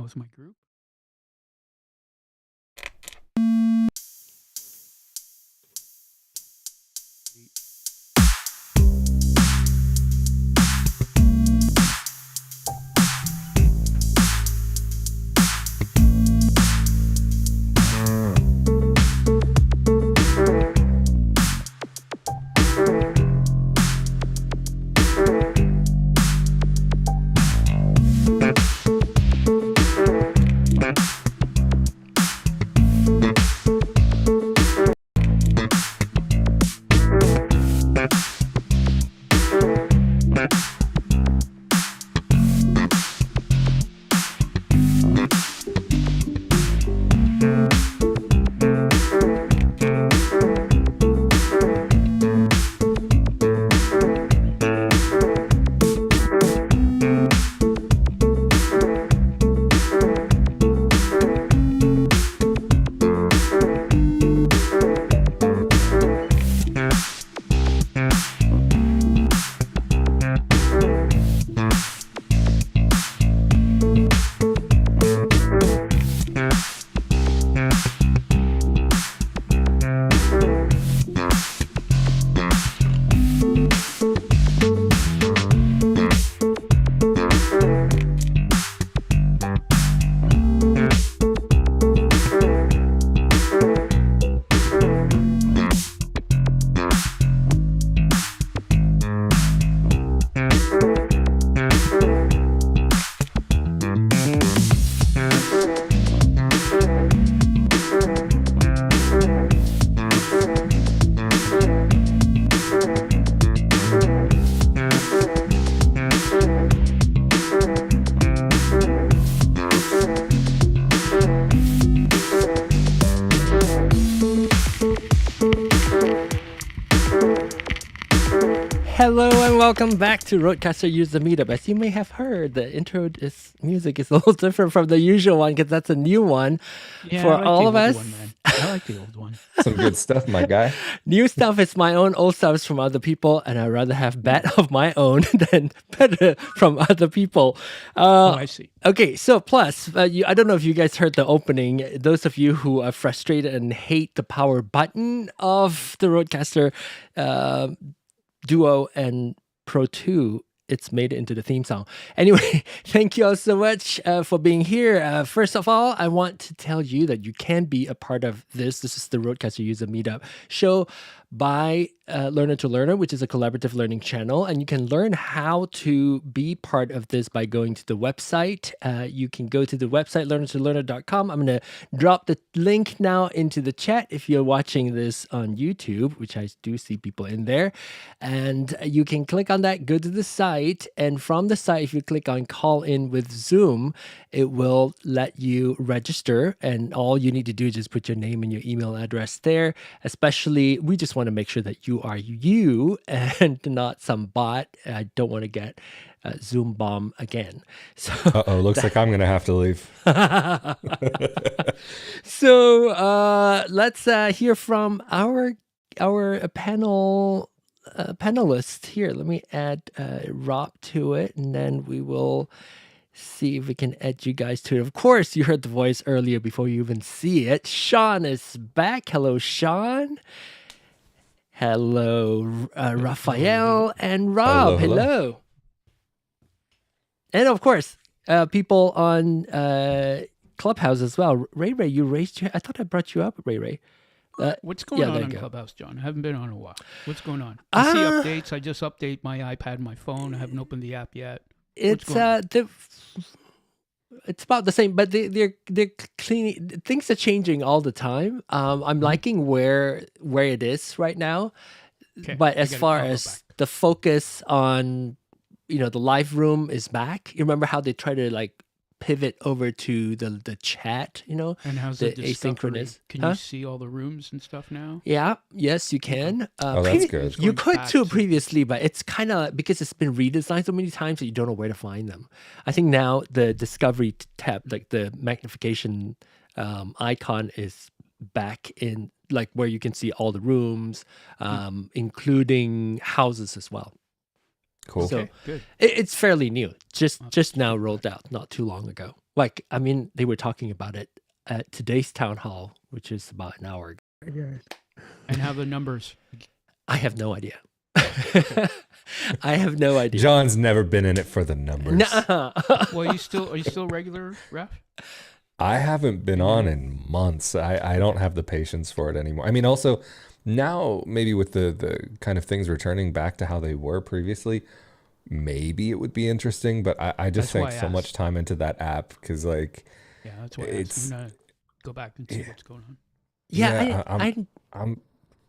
How's my group? Hello and welcome back to RØDECaster User Meetup. As you may have heard, the intro music is a little different from the usual one because that's a new one for I like all the of old us. one, man. I like the old one. Some good stuff, my guy. New stuff is my own, old stuff is from other people, and I'd rather have bad of my own than better from other people. I see. Okay, so plus, I don't know if you guys heard the opening. Those of you who are frustrated and hate the power button of the RØDECaster Duo and Pro 2, it's made it into the theme song. Anyway, thank you all so much for being here. First of all, I want to tell you that you can be a part of this. This is the RØDECaster User Meetup show by Learner to Learner, which is a collaborative learning channel. And you can learn how to be part of this by going to the website. You can go to the website, learnertolearner.com. I'm going to drop the link now into the chat if you're watching this on YouTube, which I do see people in there. And you can click on that, go to the site. And from the site, if you click on call in with Zoom, it will let you register. And all you need to do is just put your name and your email address there. Especially, we just want to make sure that you are you and not some bot. I don't want to get Zoom bomb again. So Looks like I'm gonna have to leave. So let's hear from our panelist here. Let me add Rob to it, and then we will see if we can add you guys to it. Of course, you heard the voice earlier before you even see it. Sean is back. Hello, Sean. Hello, Raphael and Rob. Hello. And of course, people on Clubhouse as well. Ray, you raised your... I thought I brought you up, Ray. What's going on in Clubhouse, John? I haven't been on in a while. What's going on? I see updates. I just update my iPad, my phone. I haven't opened the app yet. It's it's about the same, but they're cleaning. Things are changing all the time. I'm liking where it is right now, but as far as the focus on, the live room is back. You remember how they try to like pivot over to the chat, and how's the asynchronous? Can you see all the rooms and stuff now? Yeah, yes, you can. That's good. You could too previously, but it's kind of because it's been redesigned so many times that you don't know where to find them. I think now the discovery tab, like the magnification icon, is back in like where you can see all the rooms, including houses as well. Cool. So Okay, good. it's fairly new, just now rolled out, not too long ago. Like, I mean, they were talking about it at today's town hall, which is about an hour ago. And how the numbers? I have no idea. I have no idea. John's never been in it for the numbers. Nuh-uh. Well, are you still regular, Raf? I haven't been on in months. I don't have the patience for it anymore. I mean, also now maybe with the kind of things returning back to how they were previously, maybe it would be interesting. But I just That's why sank I so much asked. time into that app because like Yeah, that's why it's. I'm gonna go back and see what's going on. Yeah, I'm.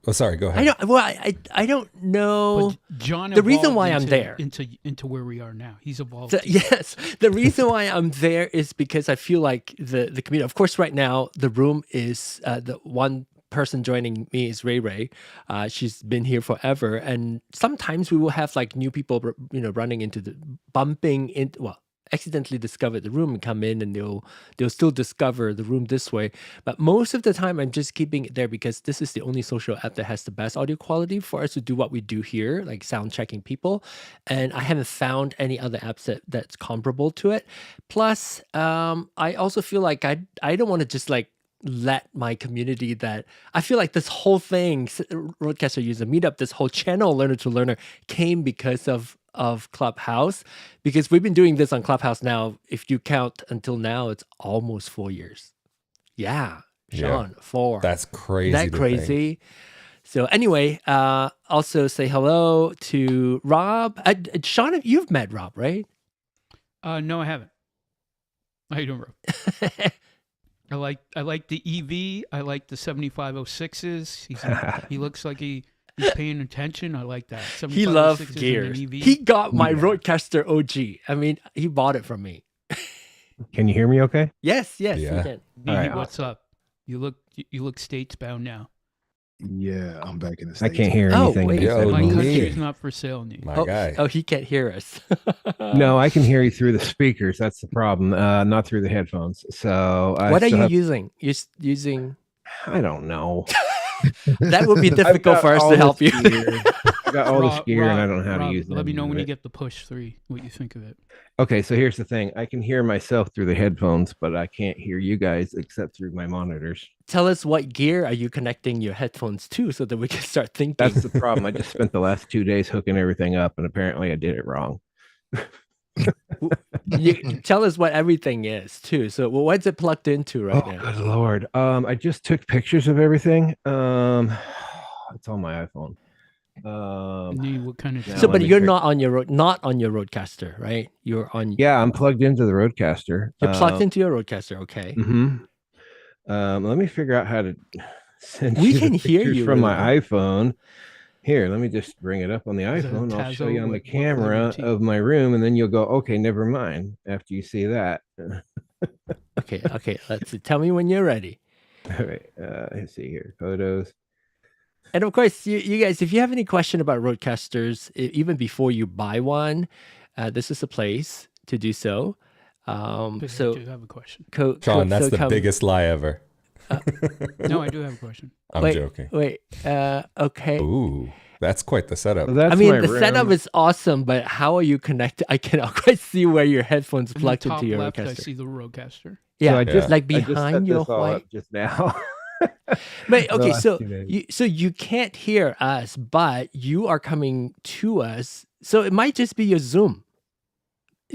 Oh, sorry. Go ahead. I don't. Well, I don't know. But John, The reason evolved why I'm into- there. into where we are now, he's evolved. Yes, the reason why I'm there is because I feel like the community. Of course, right now the room is the one person joining me is Ray Ray. She's been here forever, and sometimes we will have like new people, running into the bumping in. Well, accidentally discover the room and come in, and they'll still discover the room this way. But most of the time, I'm just keeping it there because this is the only social app that has the best audio quality for us to do what we do here, like sound checking people. And I haven't found any other apps that's comparable to it. Plus, I also feel like I don't want to just like let my community that I feel like this whole thing, RØDECaster user meetup, this whole channel, learner to learner, came because of Clubhouse, because we've been doing this on Clubhouse now. If you count until now, it's almost 4 years. Yeah, Sean, 4. That's crazy. That to crazy. think. So anyway, also say hello to Rob. Sean, you've met Rob, right? No, I haven't. How you doing, bro? I like the EV. I like the 7506s. He looks like he's paying attention. I like that. He loves 7506s and an gears. EV. He got my RØDECaster OG. I mean, he bought it from me. Can you hear me okay? Yes, you Yeah. can. Dee, All right, what's up? You look states bound now. Yeah, I'm back in the I States. can't hear Oh, anything. wait. you said. Yo, My Neat. country's not for sale, Nee. My guy. Oh, he can't hear us. No, I can hear you through the speakers. That's the problem. Not through the headphones. So What are still you have- using? You're using. I don't know. That would be I've difficult got for us all to help this you. gear. I got all this gear and I don't know how Rob, to use it. Let me know when you get the Push 3, what you think of it. Okay, so here's the thing. I can hear myself through the headphones, but I can't hear you guys except through my monitors. Tell us what gear are you connecting your headphones to so that we can start thinking. That's the problem. I just spent the last 2 days hooking everything up, and apparently I did it wrong. You tell us what everything is too. So what's it plugged into right Oh, now? good lord. I just took pictures of everything. It's on my iPhone. Nee, what kind of? Yeah, So, let but me you're fix- not on your RØDECaster, right? You're on. Yeah, I'm plugged into the RØDECaster. You're plugged into your RØDECaster. Okay. Mm-hmm. Let me figure out how to send We you the can hear pictures you from really my iPhone. Here, let me just bring it up on the Is it a iPhone. I'll show Tazo? you on the What camera flavor tea? of my room, and then you'll go, okay, never mind. After you see that. Okay. Let's see. Tell me when you're ready. All right. Let's see here. Photos. And of course, you guys, if you have any question about RØDECasters, even before you buy one, this is a place to do so. But I So, do have a question. Sean, that's so the come- biggest lie ever. No, I do have a question. I'm wait, joking. Wait. Okay. Ooh, that's quite the setup. So that's I mean, my the setup room. is awesome, but how are you connected? I cannot quite see where your headphones In the plugged top into your left, I RØDECaster. see the RØDECaster. Yeah, So I just- like I just set behind your this all white. up just now. But the okay, last so 2 days. you can't hear us, but you are coming to us. So it might just be your Zoom.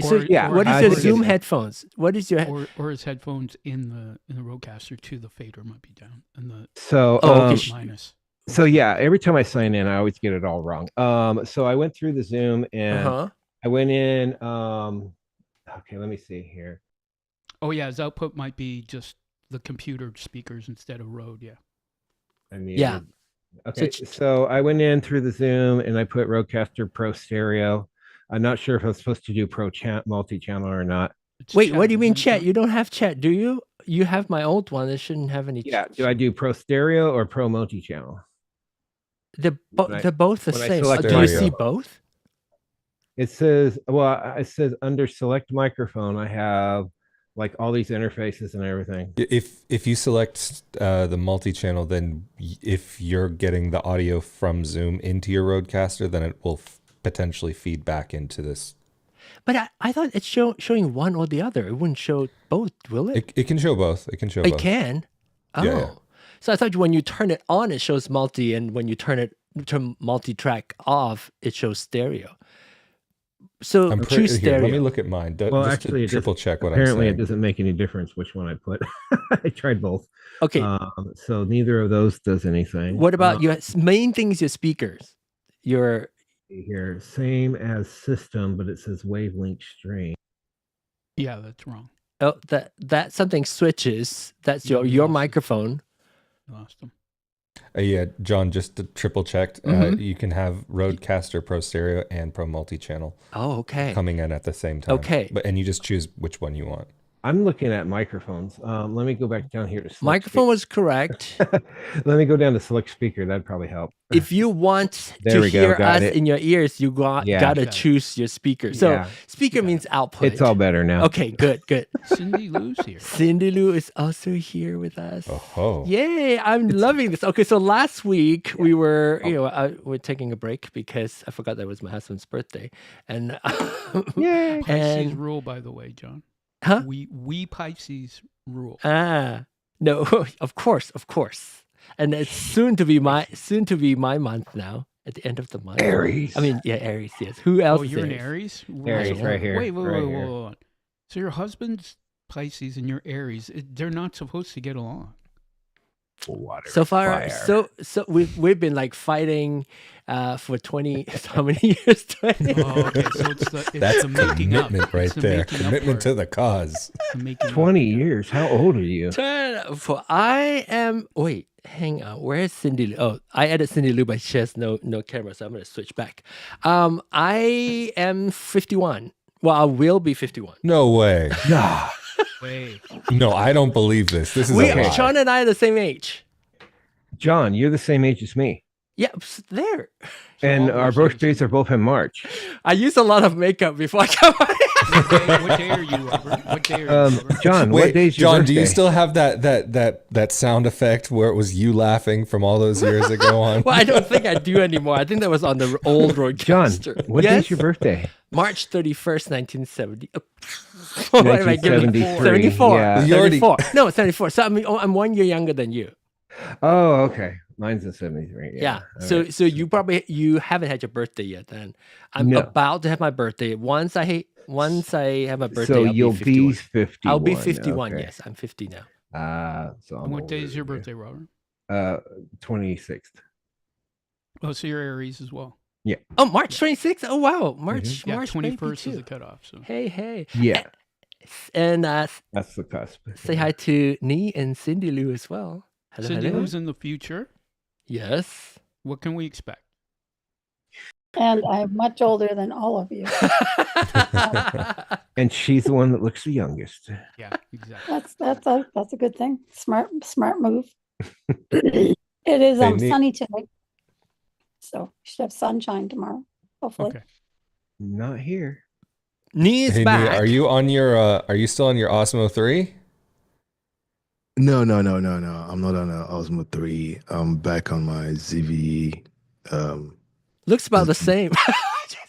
So Or- Yeah, what is I your think Zoom it's- headphones? What is your? Or his headphones in the RØDECaster too. The fader might be down and the So, Oh, okay. minus. so yeah, every time I sign in, I always get it all wrong. So I went through the Zoom and Uh-huh. I went in. Okay, let me see here. Oh yeah, his output might be just the computer speakers instead of Rode. Yeah. I mean, Yeah. Okay, So so I went in through the Zoom and I put RØDECaster Pro Stereo. I'm not sure if I'm supposed to do multi-channel or not. It's Wait, what do you mean isn't it? chat? You don't have chat, do you? You have my old one. It shouldn't have any. Yeah, do I do Pro Stereo or Pro multi-channel? They're when I- they're both the when I same. select Do you stereo. see both? It says, well, it says under select microphone, I have like all these interfaces and everything. If you select the multi-channel, then if you're getting the audio from Zoom into your RØDECaster, then it will potentially feed back into this. But I thought it's showing one or the other. It wouldn't show both, will it? It can show both. It can show It both. can. Oh, Yeah. So I thought when you turn it on, it shows multi, and when you turn multi-track off, it shows stereo. So I'm choose here, stereo. let me look at mine. Well, Just actually, to it triple doesn't- check what apparently I'm it saying. doesn't make any difference which one I put. I tried both. Okay. So neither of those does anything. What about your main thing is your speakers? Your here? Same as system, but it says wavelength string. Yeah, that's wrong. that something switches. That's Yeah, we your lost it. microphone. Lost them. Yeah, John, just to triple checked, Mhm. you can have RØDECaster Pro Stereo and Pro Multi-Channel Oh, okay. coming in at the same time. Okay. And you just choose which one you want. I'm looking at microphones. Let me go back down here to select Microphone was correct. Let me go down to select speaker. That'd probably help. If you want There to we go, hear got us it. in your ears, you gotta Got it. choose your speaker. So Yeah. speaker means output. It's all better now. Okay, good. Cindy Lou's here. Cindy Lou is also here with us. Oh, Yay! I'm loving this. Okay, so last week we were, we're taking a break because I forgot that was my husband's birthday, and Yay. Pisces and rule, by the way, John. huh? We Pisces rule. No, of course, and it's soon to be my month now. At the end of the month, Aries. I mean, yeah, Aries. Yes. Who else? Oh, you're an is? Aries? Aries, Wait, right here, Wait, right here. hold on. So your husband's Pisces and you're Aries. They're not supposed to get along. Water. So far, fire. so we've been like fighting for 20 how many years? 20. Oh, okay. So it's that's the making up. commitment right It's the there. making up Commitment to part. the cause. The making up. 20 years. How old are you? I am. Wait, hang on. Where is Cindy Lou? Oh, I added Cindy Lou, but she has no camera, so I'm gonna switch back. I am 51. Well, I will be 51. No way. Nah. Wait. No, I don't believe this. This is a lie. Sean and I are the same age. John, you're the same age as me. Yeah, there. And all our we're saying is- birthdays are both in March. I use a lot of makeup before I come on. What day are you, Robert? What day are you, Robert? John, what Wait, day's your John, birthday? do you still have that sound effect where it was you laughing from all those years ago on? Well, I don't think I do anymore. I think that was on the old John, RØDECaster. what Yes? day's your birthday? March 31st, 1970. What am I giving? 1973, 74. yeah. You already- 74. No, 74. So I'm 1 year younger than you. Oh, okay. Mine's in 73. Yeah. all So right. so you haven't had your birthday yet then. I'm No. about to have my birthday. Once I have my birthday, So I'll you'll be 51. be 51. I'll be 51. okay. Yes, I'm 50 now. So I'm What day older is your than birthday, Robert? you. 26th. Oh, so you're Aries as well. Oh, March 26th. Oh wow. March Yeah, March 21st maybe is the too. cutoff. So Hey. Yeah, And that's the cusp. say hi to Nee and Cindy Lou as well. Hello, Cindy hello. Lou's in the future. Yes. What can we expect? And I'm much older than all of you. And she's the one that looks the youngest. Yeah, exactly. That's a good thing. Smart move. It is Hey, Nick. sunny today, so we should have sunshine tomorrow. Hopefully. Okay. Not here. Nee is Hey, back. Nia, are you on your? Are you still on your Osmo 3? No. I'm not on a Osmo 3. I'm back on my ZV. Looks about the same.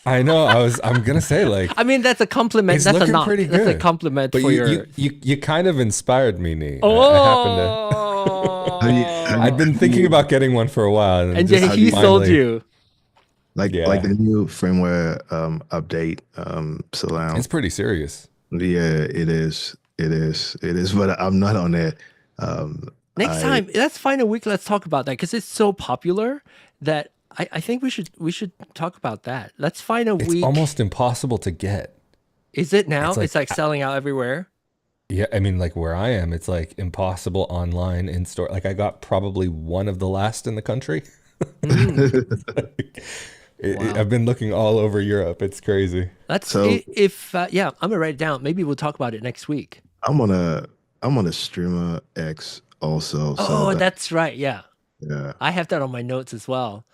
I know. I'm gonna say like. I mean, that's a compliment. It's That's a looking knock. pretty That's a good. compliment But for your. you kind of inspired me, Nee. Oh. I've been thinking about getting one for a while, And just yeah, he sold finally- you. like Yeah. the new firmware update. Surround. It's pretty serious. Yeah, it is. But I'm not on it. Next time, let's find a week. Let's talk about that because it's so popular that I think we should talk about that. Let's find a It's week. almost impossible to get. Is it now? it's like- It's like selling out everywhere. Yeah, I mean, like where I am, it's like impossible online in store. Like I got probably one of the last in the country. Wow. I've been looking all over Europe. It's crazy. Let's So- if yeah, I'm gonna write it down. Maybe we'll talk about it next week. I'm on a Streamer X also. Oh, that's right. Yeah, yeah. I have that on my notes as well.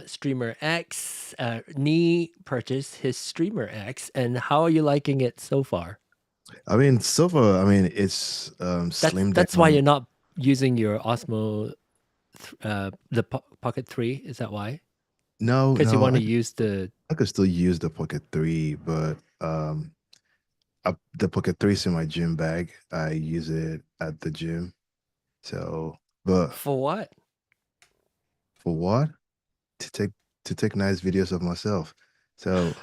Streamer X. Nee purchased his Streamer X, and how are you liking it so far? I mean, so far, it's slimmed That's why down. you're not using your Osmo, the Pocket 3. Is that why? No, Because you no, want to use the. I could still use the Pocket 3, but the Pocket 3 is in my gym bag. I use it at the gym. So, but For what? for what? To take to take nice videos of myself. So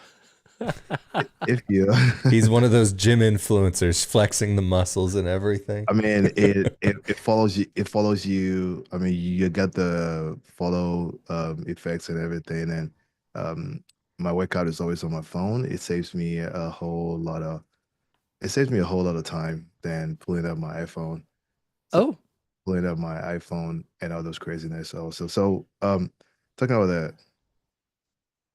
if you He's one of those gym influencers flexing the muscles and everything. I mean, it follows you. It follows you. I mean, you get the follow effects and everything. And um, my workout is always on my phone. It saves me a whole lot of. It saves me a whole lot of time than pulling up my iPhone. So Oh, pulling up my iPhone and all those craziness also. So talking about that,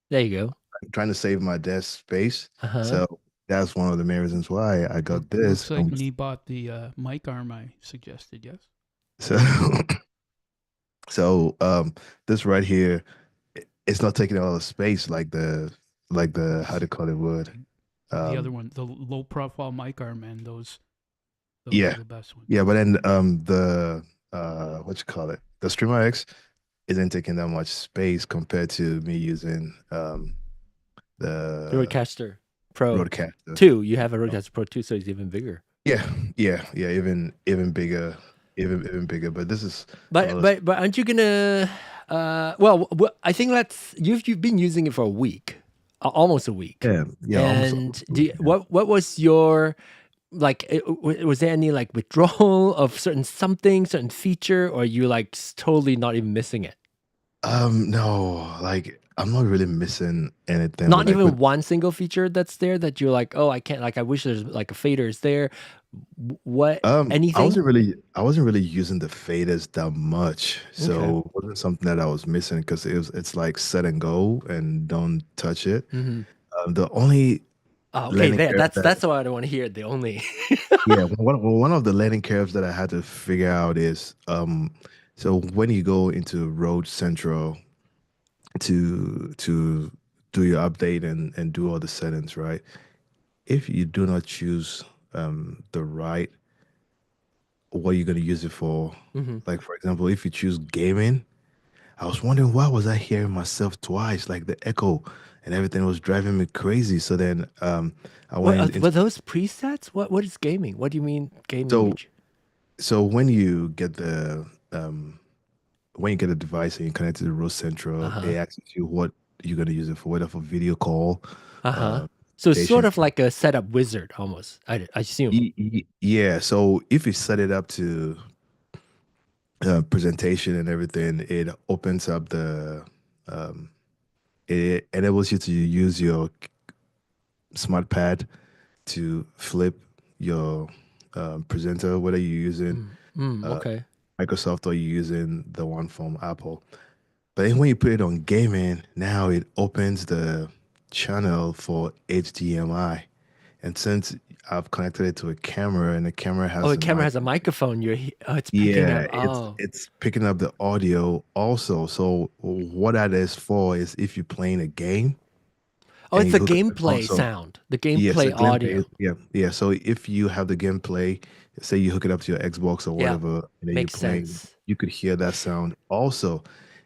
there you go. I'm trying to save my desk space. Uh-huh. So that's one of the main reasons why I got Looks this. like Nee bought the mic arm I suggested. Yes. So so this right here, it's not taking a lot of space like the how to call it would. The other one, the low profile mic arm, and those Yeah. are the best ones. Yeah, but then the what you call it? The Streamer X isn't taking that much space compared to me using the RØDECaster Pro RØDECaster. 2. You have a RØDECaster Pro 2, so it's even bigger. Yeah, even bigger, even bigger. But this is But aren't you gonna? Well, I think that's you've been using it for a week, almost a week. yeah. And what was your like? Was there any like withdrawal of certain feature, or you like totally not even missing it? No, like I'm not really missing anything. Not but, like, even with- one single feature that's there that you're like, oh, I can't. Like, I wish there's like a fader is there. What anything? I wasn't really using the faders that much, so it wasn't something that I was missing because it's like set and go and don't touch it. The only Oh, okay, learning there. curve That's what I don't want to hear. The only. yeah, one of the learning curves that I had to figure out is so when you go into Road Central to do your update and do all the settings, right? If you do not choose the right what you're going to use it for, like for example, if you choose gaming, I was wondering why was I hearing myself twice, like the echo and everything was driving me crazy. So then I went Were those presets? What is gaming? What do you mean gaming? So- so when you get the device and you connect to the Road Central, it asks you what you're going to use it for, whether for video call. So it's sort station. of like a setup wizard almost. I assume. Yeah, so if you set it up to presentation and everything, it opens up it enables you to use your smart pad to flip your presenter, whether you're using Okay. Microsoft or you're using the one from Apple. But then when you put it on gaming, now it opens the channel for HDMI. And since I've connected it to a camera and the camera has The camera has a microphone. It's picking up. Oh, it's picking up the audio also. So what that is for is if you're playing a game. it's the you hook up the gameplay console. sound. The Yes, gameplay the audio. Yeah. So if you have the gameplay, say you hook it up to your Xbox or whatever, and then Makes you're playing, sense. you could hear that sound also.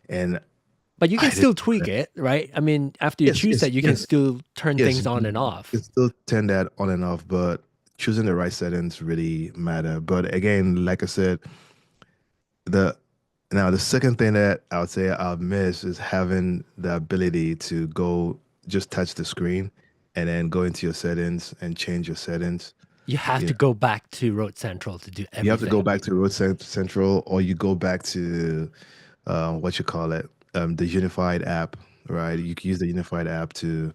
And But you can I still didn't- tweak it, right? I mean, after you Yes, choose yes, that, you can yes. still turn Yes, things you on can- and off. You can still turn that on and off, but choosing the right settings really matter. But again, like I said, the second thing that I would say I'll miss is having the ability to go just touch the screen and then go into your settings and change your settings. You have to go back to Road Central to do everything. You have to go back to Road Central, or you go back to what you call it, the Unified app, right? You can use the Unified app to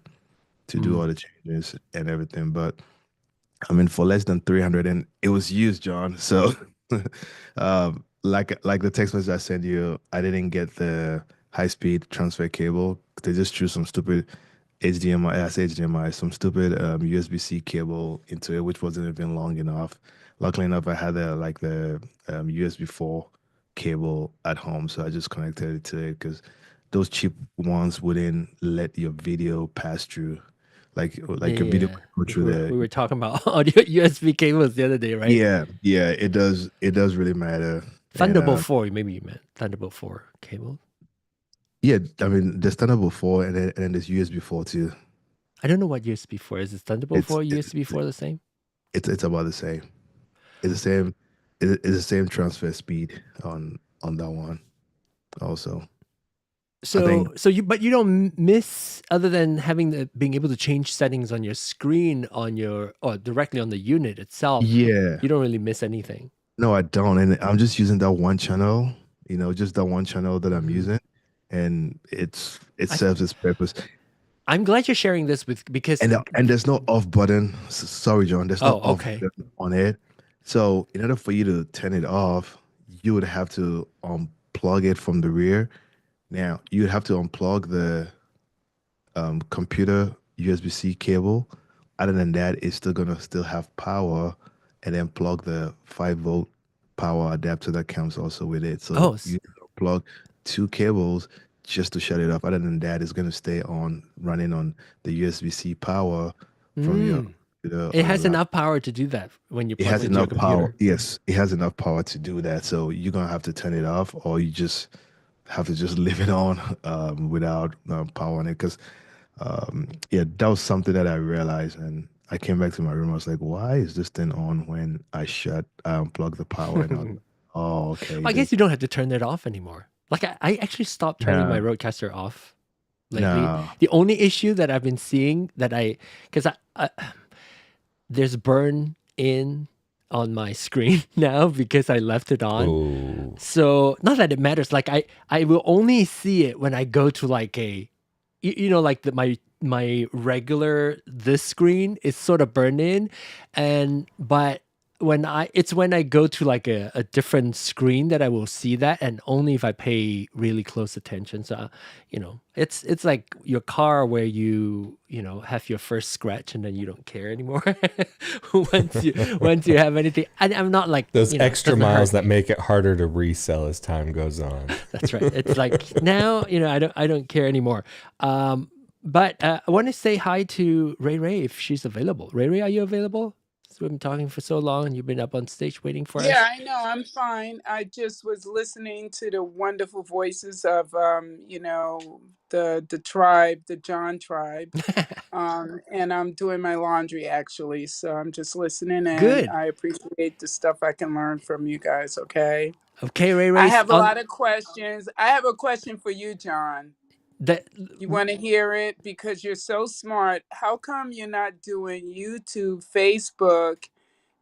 do all the changes and everything. But I mean, for less than 300, and it was used, John. So, like the text message I sent you, I didn't get the high-speed transfer cable. They just threw some stupid some stupid USB-C cable into it, which wasn't even long enough. Luckily enough, I had the USB 4 cable at home, so I just connected it to it because those cheap ones wouldn't let your video pass through, like your video go through We were talking about audio USB cables the other day, right? Yeah, it does really matter. Thunderbolt And, 4, maybe you meant Thunderbolt 4 cable. Yeah, I mean, there's Thunderbolt 4 and then there's USB 4 too. I don't know what USB 4 is. Is Thunderbolt 4 USB 4 the same? It's about the same. It's the same. It's the same transfer speed on that one. Also, I think So you don't miss, other than being able to change settings on your screen or directly on the unit itself. yeah. You don't really miss anything. No, I don't, and I'm just using that one channel. Just that one channel that I'm using, and it I- serves its purpose. I'm glad you're sharing this because And there's no off button. Sorry, John. There's no off okay. button on it. So in order for you to turn it off, you would have to unplug it from the rear. Now you'd have to unplug the computer USB-C cable. Other than that, it's still have power, and then plug the 5-volt power adapter that comes also with it. So you plug 2 cables just to shut it off. Other than that, it's gonna stay on running on the USB-C power from your computer. It has enough power to do that when you It plug has it into your enough power. computer. Yes, it has enough power to do that. So you're gonna have to turn it off, or you just have to just leave it on without power on it. Because yeah, that was something that I realized, and I came back to my room. I was like, "Why is this thing on when I unplug the power?" And I was like, oh, okay. I guess you don't have to turn it off anymore. Like I actually stopped turning my No. RØDECaster off lately. No. The only issue that I've been seeing because there's burn in on my screen now because I left it on. Oh, So not that it matters. Like I will only see it when I go to like like my regular this screen is sort of burned in, but when I go to like a different screen that I will see that, and only if I pay really close attention. So it's like your car where you have your first scratch and then you don't care anymore once you have anything. And I'm not like those extra miles hurt. that make it harder to resell as time goes on. That's right. It's like now, I don't care anymore. But I want to say hi to Ray if she's available. Ray, are you available? So we've been talking for so long and you've been up on stage waiting for Yeah, us. I know. I'm fine. I just was listening to the wonderful voices of, the tribe, the John tribe. And I'm doing my laundry actually. So I'm just listening, and Good. I appreciate the stuff I can learn from you guys. Okay. Okay, Ray. I have a lot of questions. I have a question for you, John. You want to hear it? Because you're so smart. How come you're not doing YouTube, Facebook,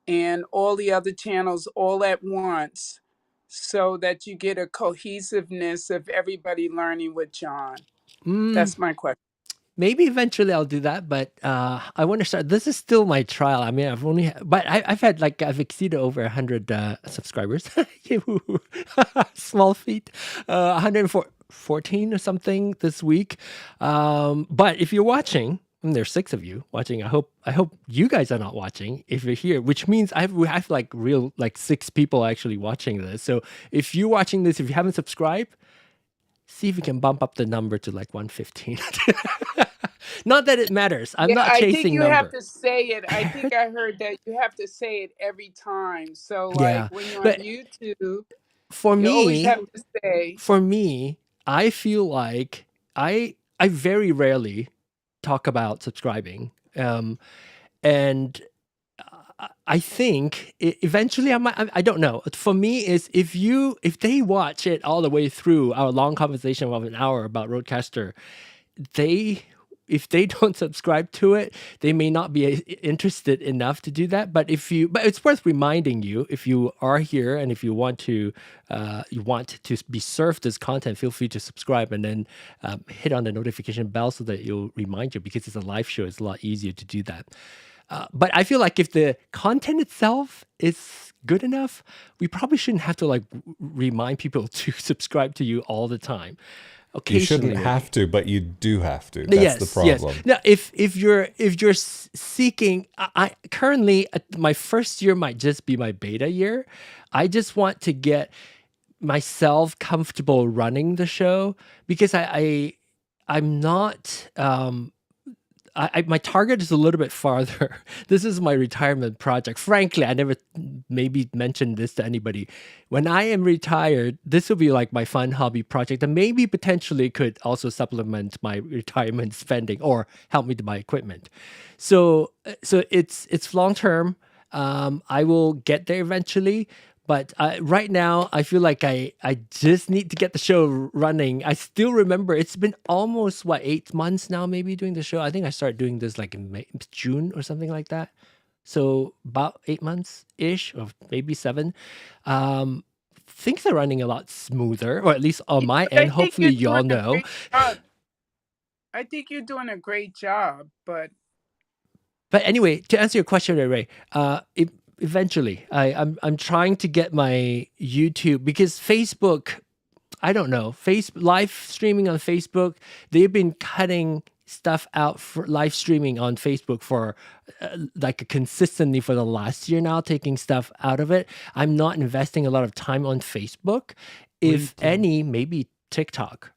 and all the other channels all at once, so that you get a cohesiveness of everybody learning with John? That's my question. Maybe eventually I'll do that, but I want to start. This is still my trial. I mean, I've exceeded over 100 subscribers. Small feat. 114 or something this week. But if you're watching, and there's 6 of you watching, I hope you guys are not watching if you're here, which means we have like 6 people actually watching this. So if you're watching this, if you haven't subscribed, see if you can bump up the number to like 115. Not that it matters. I'm not chasing I think you number. have to say it. I think I heard that you have to say it every time. So like when you're on YouTube, for you always me, have to say. For me, I feel like I very rarely talk about subscribing. And I think eventually I don't know. For me, is if they watch it all the way through our long conversation of an hour about RØDECaster, if they don't subscribe to it, they may not be interested enough to do that. But it's worth reminding you, if you are here and if you want to be served this content, feel free to subscribe and then hit on the notification bell so that it'll remind you, because it's a live show. It's a lot easier to do that. But I feel like if the content itself is good enough, we probably shouldn't have to like remind people to subscribe to you all the time. You shouldn't have to, but you do have to. That's the problem. Yes. Now, if you're seeking, I currently my first year might just be my beta year. I just want to get myself comfortable running the show, because I'm not my target is a little bit farther. This is my retirement project. Frankly, I never maybe mentioned this to anybody. When I am retired, this will be like my fun hobby project, and maybe potentially could also supplement my retirement spending or help me to buy equipment. So it's long term. I will get there eventually. But right now, I feel like I just need to get the show running. I still remember it's been almost, 8 months now, maybe doing the show. I think I started doing this like in June or something like that. So about 8 months-ish, or maybe 7. Things are running a lot smoother, or at least on my end. Hopefully, y'all know. I think you're doing a great job, but anyway, to answer your question, Ray, eventually, I'm trying to get my YouTube, because Facebook, I don't know, live streaming on Facebook, they've been cutting stuff out for live streaming on Facebook for like consistently for the last year now, taking stuff out of it. I'm not investing a lot of time on Facebook. If any, maybe TikTok.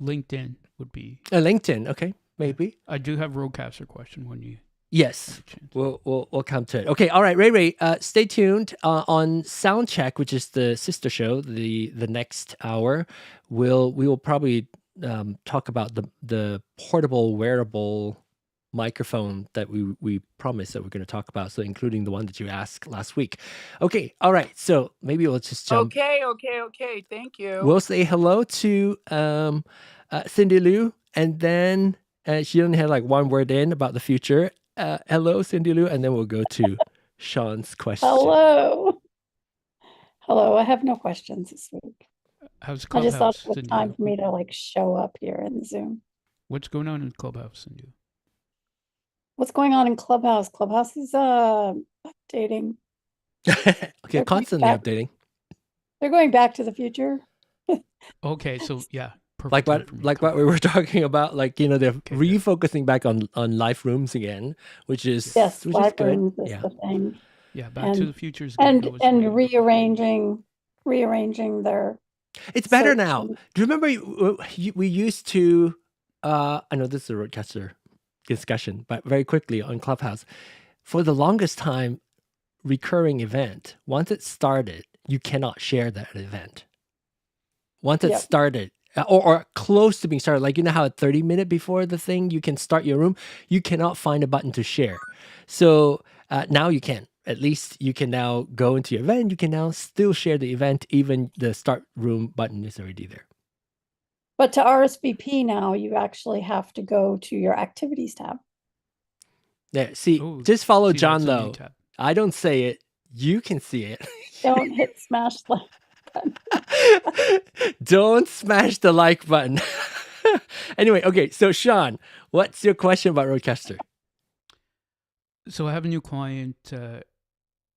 LinkedIn would be. LinkedIn, okay, maybe. I do have RØDECaster question when you. Yes, we'll come to it. Okay, all right, Ray, stay tuned on Soundcheck, which is the sister show. The next hour, we will probably talk about the portable wearable microphone that we promised that we're going to talk about. So including the one that you asked last week. Okay, all right. So maybe we'll just jump. Okay. Thank you. We'll say hello to Cindy Liu, and then she only had like one word in about the future. Hello, Cindy Liu, and then we'll go to Sean's question. Hello. I have no questions this week. How's I just thought Clubhouse? it was Cindy? time for me to like show up here in the Zoom. What's going on in Clubhouse, Cindy? What's going on in Clubhouse? Clubhouse is updating. Okay, constantly updating. They're going back to the future. Okay, so yeah. Like what we were talking about, like, you know, they're refocusing back on live rooms again, which is live good. rooms is the thing. Yeah, Back to the Future is and good. rearranging their. It's better now. Do you remember we used to? I know this is a RØDECaster discussion, but very quickly on Clubhouse, for the longest time, recurring event. Once it started, you cannot share that event. Once it started. Or close to being started, like, you know how at 30 minutes before the thing you can start your room, you cannot find a button to share. So now you can. At least you can now go into your event. You can now still share the event, even the start room button is already there. But to RSVP now, you actually have to go to your activities tab. Yeah, see, just follow John though. I don't say it. You can see it. Don't hit smash like. Don't smash the like button. Anyway, okay, so Sean, what's your question about RØDECaster? So I have a new client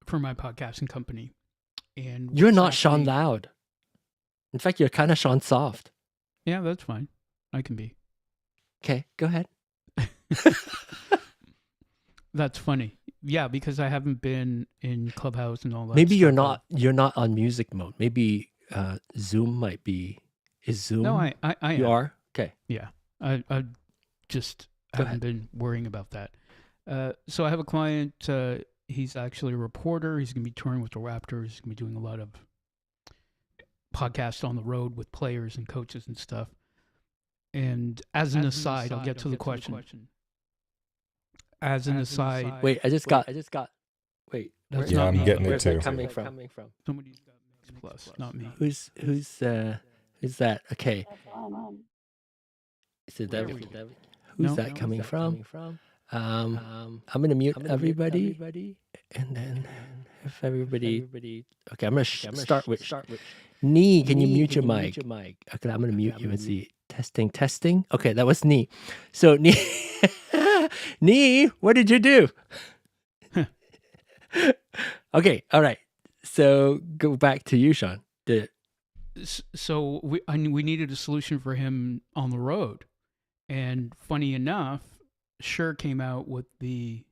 for my podcasting company, and you're not Sean Loud. In fact, you're kind of Sean Soft. Yeah, that's fine. I can be. Okay, go ahead. That's funny. Yeah, because I haven't been in Clubhouse and all that. Maybe you're not on music mode. Maybe Zoom might be. Is Zoom? No, I you am. are? Okay. Yeah. I just haven't been worrying about that. So I have a client, he's actually a reporter. He's going to be touring with the Raptors. He's going to be doing a lot of podcasts on the road with players and coaches and stuff. And as an aside, I'll get to the question. As an aside, wait, I just got. Wait, that's yeah, not I'm me. getting it Where's too. that coming from? Somebody's got Mix Plus, not me. Who's that? Okay. That's all I'm on. Is it that? No. Who's that coming from? I'm gonna mute everybody, and then if everybody. Okay, I'm gonna start with. Nee, can you mute your mic? Okay, I'm gonna mute you and see. Testing. Okay, that was Nee. So Nee, Nee, what did you do? Okay, all right. So go back to you, Sean. So we needed a solution for him on the road, and funny enough, Shure came out with the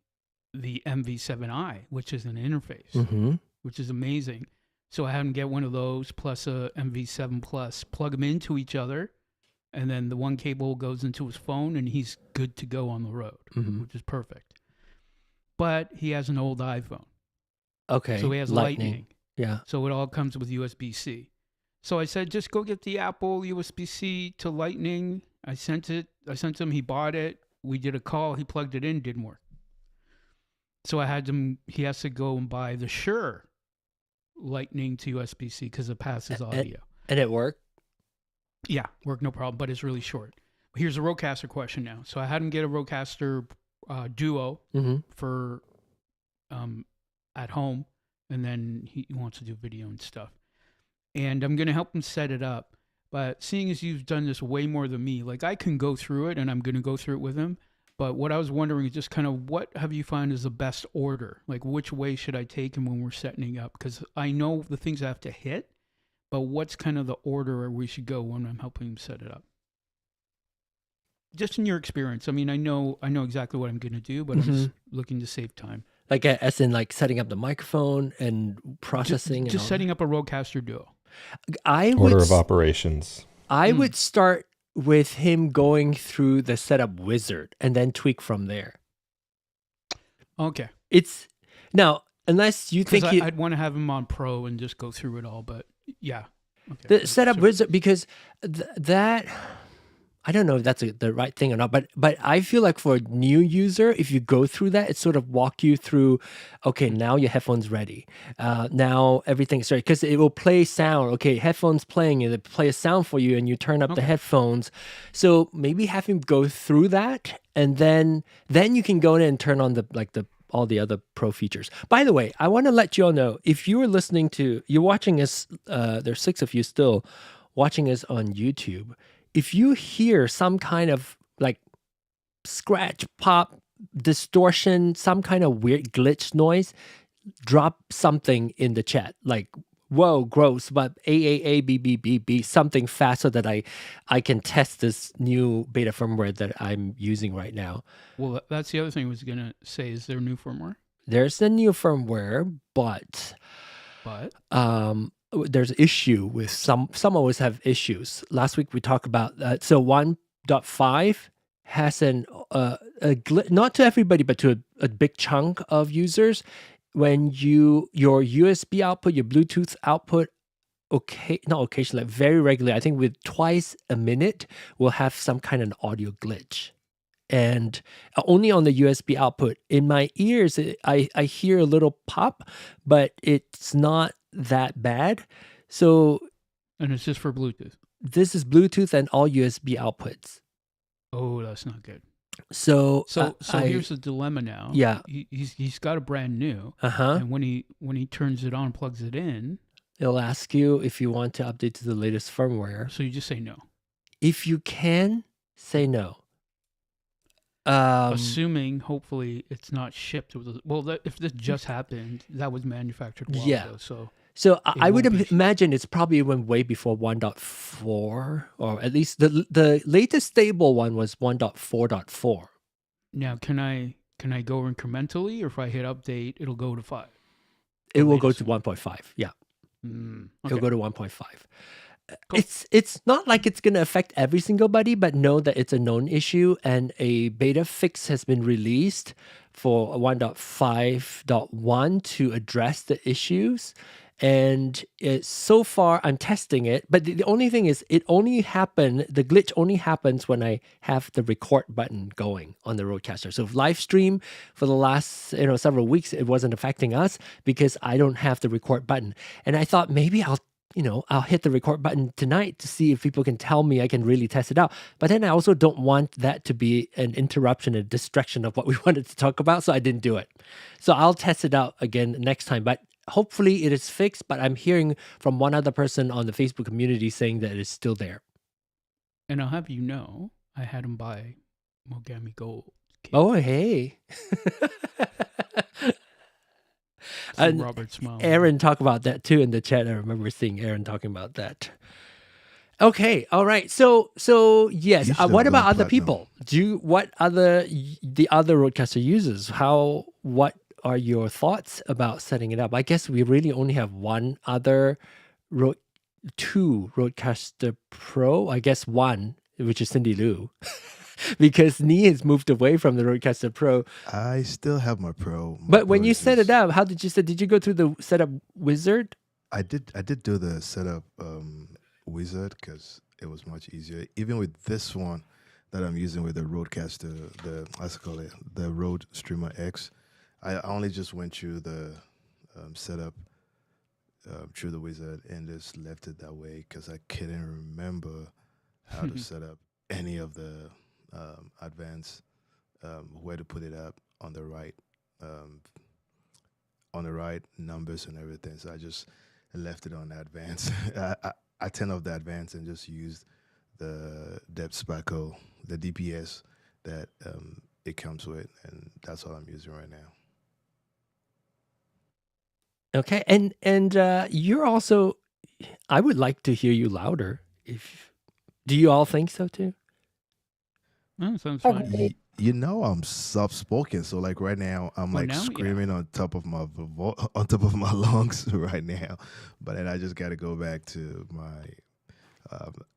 MV7i, which is an interface, which is amazing. So I had him get one of those plus a MV7 Plus, plug them into each other, and then the one cable goes into his phone, and he's good to go on the road, which is perfect. But he has an old iPhone. Okay. So he has Lightning. Yeah. So it all comes with USB-C. So I said, just go get the Apple USB-C to Lightning. I sent him, he bought it. We did a call, he plugged it in, didn't work. So he has to go and buy the Shure Lightning to USB-C because it passes audio. And it worked? Yeah, worked no problem, but it's really short. Here's a RØDECaster question now. So I had him get a RØDECaster Duo for at home, and then he wants to do video and stuff. And I'm going to help him set it up. But seeing as you've done this way more than me, like I can go through it, and I'm going to go through it with him. But what I was wondering is just kind of what have you found is the best order? Like which way should I take him when we're setting up? Because I know the things I have to hit, but what's kind of the order we should go when I'm helping him set it up? Just in your experience. I mean, I know exactly what I'm going to do, but I'm just looking to save time. Like as in like setting up the microphone and processing? Just setting up a RØDECaster Duo. Order of operations. I would start with him going through the setup wizard and then tweak from there. Okay. It's now, unless you think I'd want to have him on Pro and just go through it all, but yeah. Okay. The setup wizard, because that I don't know if that's the right thing or not, but I feel like for a new user, if you go through that, it sort of walk you through, okay, now your headphones ready. Now everything's ready, because it will play sound. Okay, headphones playing, and it play a sound for you, and you turn up the headphones. So maybe have him go through that, and then you can go in and turn on all the other pro features. By the way, I want to let you all know, if you are you're watching us, there's 6 of you still watching us on YouTube. If you hear some kind of like scratch, pop, distortion, some kind of weird glitch noise, drop something in the chat. Like, whoa, gross, but B, something fast so that I can test this new beta firmware that I'm using right now. Well, that's the other thing I was going to say. Is there new firmware? There's a new firmware, but there's issue with some always have issues. Last week we talked about so 1.5 has a glitch, not to everybody, but to a big chunk of users. When your USB output, your Bluetooth output, not occasionally, like very regularly, I think with twice a minute, will have some kind of audio glitch. And only on the USB output. In my ears, I hear a little pop, but it's not that bad. So, and it's just for Bluetooth. This is Bluetooth and all USB outputs. Oh, that's not good. So here's the dilemma now. Yeah, he's got a brand new. And when he turns it on, plugs it in, it'll ask you if you want to update to the latest firmware. So you just say no. If you can, say no. Assuming, hopefully, it's not shipped. If this just happened, that was manufactured a while ago. So I would imagine it's probably went way before 1.4, or at least the latest stable one was 1.4.4. Now, can I go incrementally, or if I hit update, it'll go to 5? It will go to 1.5. Yeah, it'll go to 1.5. Cool. It's not like it's going to affect every single buddy, but know that it's a known issue, and a beta fix has been released for 1.5.1 to address the issues. And so far I'm testing it, but the only thing is the glitch only happens when I have the record button going on the RØDECaster. So live stream for the last several weeks, it wasn't affecting us because I don't have the record button. And I thought maybe I'll hit the record button tonight to see if people can tell me I can really test it out. But then I also don't want that to be an interruption, a distraction of what we wanted to talk about. So I didn't do it. So I'll test it out again next time. But hopefully it is fixed. But I'm hearing from one other person on the Facebook community saying that it's still there. And I'll have you know, I had him buy Mogami Gold. Oh, hey. And Robert smiled. Aaron talked about that too in the chat. I remember seeing Aaron talking about that. Okay, all right. So yes. What about other people? The other RØDECaster users? What are your thoughts about setting it up? I guess we really only have two RØDECaster Pro. I guess one which is Cindy Lou, because Nee has moved away from the RØDECaster Pro. I still have my Pro. But when you set it up, how did you set? Did you go through the setup wizard? I did do the setup wizard because it was much easier. Even with this one that I'm using with the RØDECaster, the Rode Streamer X, I only just went through the setup through the wizard and just left it that way because I couldn't remember how to set up any of the advanced where to put it up on the right numbers and everything. So I just left it on advanced. I turned off the advanced and just used the depth sparkle, the DPS that it comes with, and that's all I'm using right now. Okay, and you're also. I would like to hear you louder. Do you all think so too? Oh, sounds fine. You know I'm soft spoken, so like right now I'm like screaming on top of my lungs right now. But then I just got to go back to my.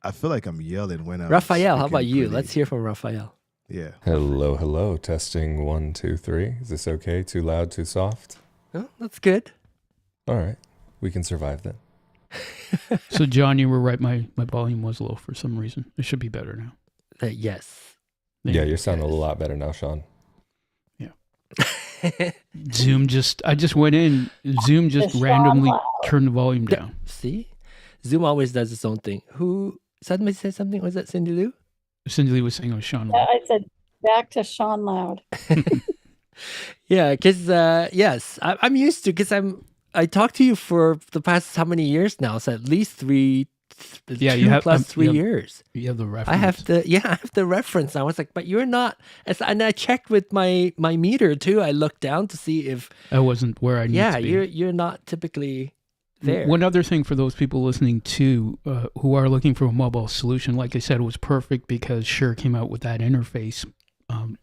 I feel like I'm yelling when I'm. Raphael, how about you? Let's hear from Raphael. Yeah. Hello. Testing 1, 2, 3. Is this okay? Too loud? Too soft? Oh, that's good. All right, we can survive then. So John, you were right. My volume was low for some reason. It should be better now. Yes. Yeah, you're sounding a lot better now, Sean. Yeah. I just went in. Zoom just randomly turned the volume down. See? Zoom always does its own thing. Who, somebody said something? Was that Cindy Lou? Cindy Lou was saying it was Sean. Yeah, I said back to Sean Loud. Yeah, because, yes, I'm used to, because I talked to you for the past how many years now? So at least 3 years. You have the reference. I have the reference. I was like, but you're not. And I checked with my meter too. I looked down to see if I wasn't where I need to be. Yeah, you're not typically there. One other thing for those people listening too, who are looking for a mobile solution, like I said, it was perfect because Shure came out with that interface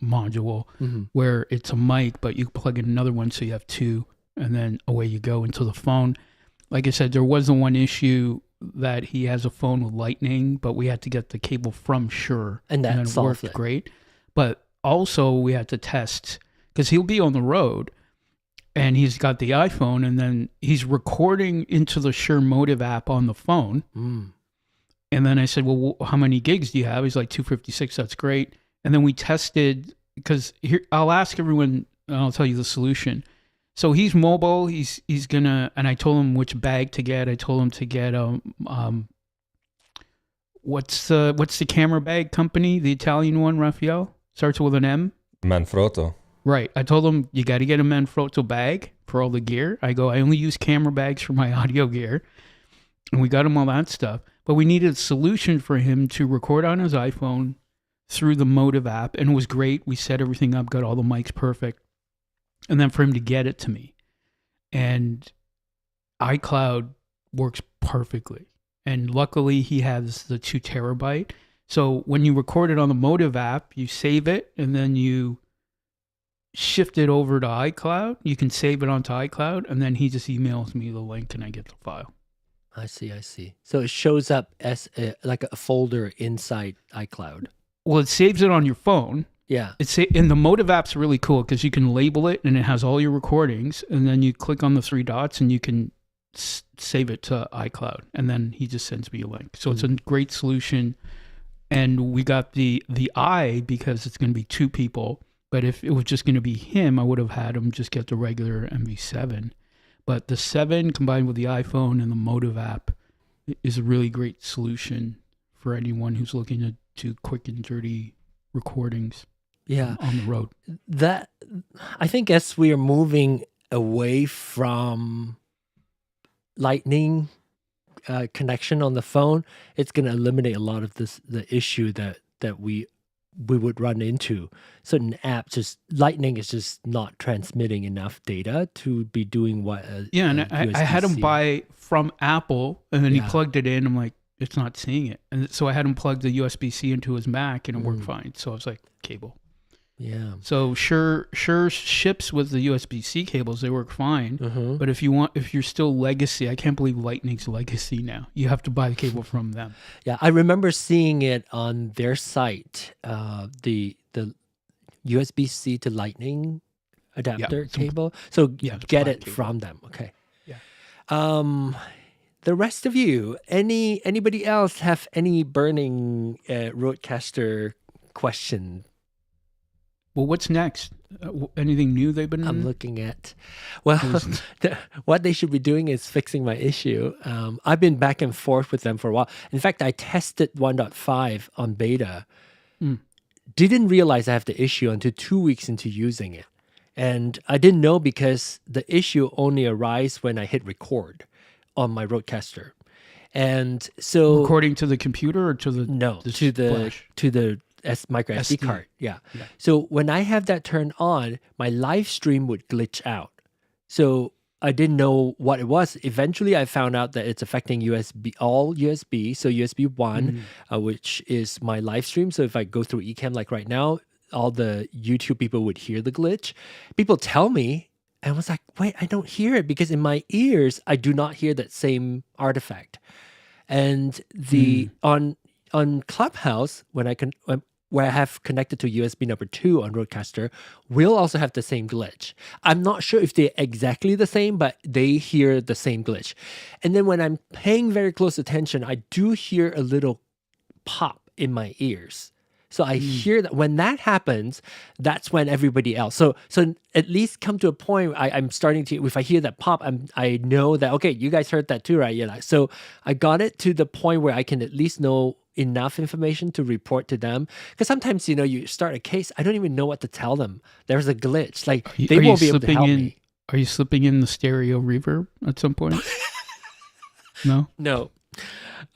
module where it's a mic, but you plug in another one so you have two, and then away you go into the phone. Like I said, there was the one issue that he has a phone with lightning, but we had to get the cable from Shure, and that it worked great. But also we had to test, because he'll be on the road and he's got the iPhone, and then he's recording into the Shure Motive app on the phone. And then I said, well, how many gigs do you have? He's like 256. That's great. And then we tested, because here, I'll ask everyone, and I'll tell you the solution. So he's mobile. He's gonna, and I told him which bag to get. I told him to get what's the camera bag company? The Italian one, Raphael, starts with an M. Manfrotto. Right. I told him you got to get a Manfrotto bag for all the gear. I only use camera bags for my audio gear, and we got him all that stuff. But we needed a solution for him to record on his iPhone through the Motive app, and it was great. We set everything up, got all the mics perfect. And then for him to get it to me. And iCloud works perfectly. And luckily he has the 2 terabyte. So when you record it on the Motive app, you save it and then you shift it over to iCloud. You can save it onto iCloud, and then he just emails me the link and I get the file. I see. So it shows up as like a folder inside iCloud. Well, it saves it on your phone. Yeah. And the Motive app's really cool because you can label it and it has all your recordings, and then you click on the 3 dots and you can save it to iCloud, and then he just sends me a link. So it's a great solution. And we got the I because it's going to be 2 people, but if it was just going to be him, I would have had him just get the regular MV7. But the 7 combined with the iPhone and the Motive app is a really great solution for anyone who's looking to do quick and dirty recordings. Yeah, on the road. That, I think, as we are moving away from lightning connection on the phone, it's going to eliminate a lot of the issue that we would run into. Certain apps, just lightning is just not transmitting enough data to be doing what. And I had him buy from Apple, and then he plugged it in. I'm like, it's not seeing it, and so I had him plug the USB-C into his Mac, and it worked fine. So I was like, cable. Yeah. So Shure ships with the USB-C cables. They work fine. Mm-hmm. But if you're still legacy, I can't believe Lightning's legacy now. You have to buy the cable from them. Yeah, I remember seeing it on their site. The USB-C to Lightning adapter cable. So get it from them. Okay. Yeah. The rest of you, anybody else have any burning RØDECaster question? Well, what's next? Anything new they've been? I'm looking at. Well, what they should be doing is fixing my issue. I've been back and forth with them for a while. In fact, I tested 1.5 on beta. Didn't realize I have the issue until 2 weeks into using it. And I didn't know because the issue only arises when I hit record on my RØDECaster. And so recording to the computer or to the to the micro SD card. Yeah. So when I have that turned on, my live stream would glitch out. So I didn't know what it was. Eventually, I found out that it's affecting all USB. So USB 1, which is my live stream. So if I go through Ecamm like right now, all the YouTube people would hear the glitch. People tell me, and I was like, wait, I don't hear it because in my ears, I do not hear that same artifact. And on Clubhouse, where I have connected to USB number 2 on RØDECaster, will also have the same glitch. I'm not sure if they're exactly the same, but they hear the same glitch. And then when I'm paying very close attention, I do hear a little pop in my ears. So I hear that when that happens, that's when everybody else. So at least come to a point I'm starting to, if I hear that pop, I know that, okay, you guys heard that too, right? Yeah. So I got it to the point where I can at least know enough information to report to them. Because sometimes, you start a case, I don't even know what to tell them. There's a glitch. Like they won't be able to help me. Are you slipping in the stereo reverb at some point? No? No.